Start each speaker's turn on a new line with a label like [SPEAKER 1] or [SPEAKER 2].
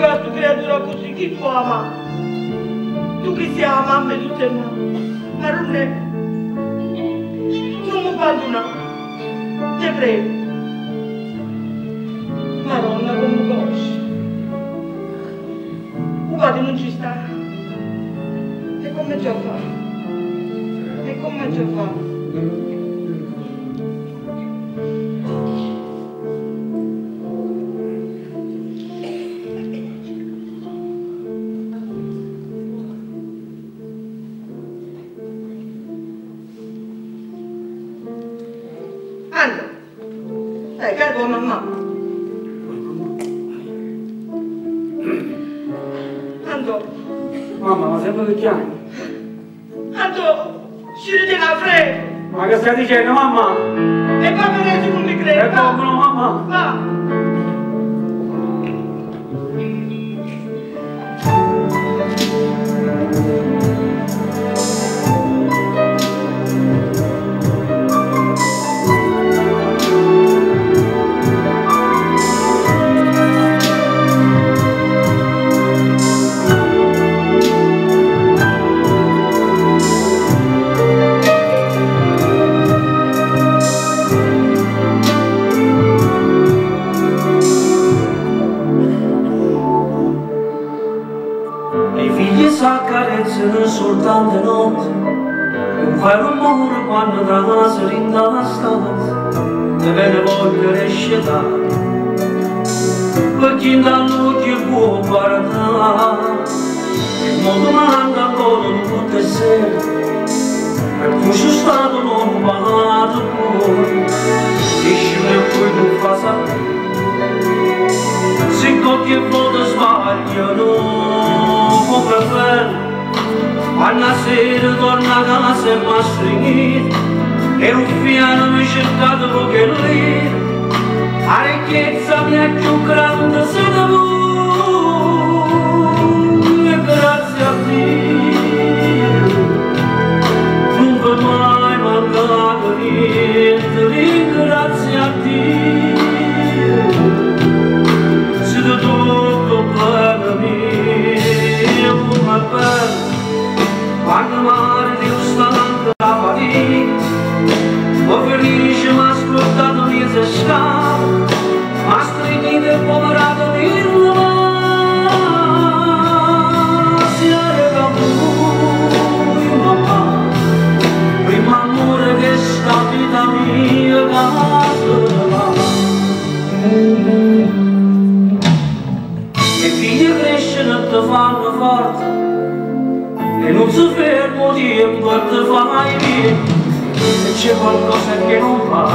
[SPEAKER 1] questa creatura così, chi può amare? Tu che sei la mamma di tutte noi, ma non è. Non mi abbandonare, ti prego. Madonna, come conosci? Il padre non ci sta. E come già fa? E come già fa? Caro mamma. Anto.
[SPEAKER 2] Mamma, ma sempre che chiami?
[SPEAKER 1] Anto, sciriti la frega.
[SPEAKER 2] Ma che stai dicendo, mamma?
[SPEAKER 1] E papà che tu non mi credi?
[SPEAKER 2] E come no, mamma?
[SPEAKER 1] Va.
[SPEAKER 2] Soltanto notte, non fai rumore quando da casa rinda la stanza, te ve ne voglio rescetare, per chi dall'occhio può guardare, il mondo manda ancora tutte le sere, e poi c'è stato non parlato poi, dici e poi non fa sapere, se qualche volta sbagliano, come bello. Quando la sera torna a casa e mi ha stringito e un fiano mi ha cercato poche lì, la ricchezza mi è più grande se da voi e grazie a Dio non vi è mai mancato niente, grazie a Dio siete tutto bene mio, come è bello. Quando mare di un stanco la fatica, o felice mi ha ascoltato mie se scava, mi ha stringito e poverato di là, si era lui, mamma, prima amore che sta vita mia casa va. E figli crescono e ti fanno forte, e non si fermo tempo e ti fai via, e c'è qualcosa che non va.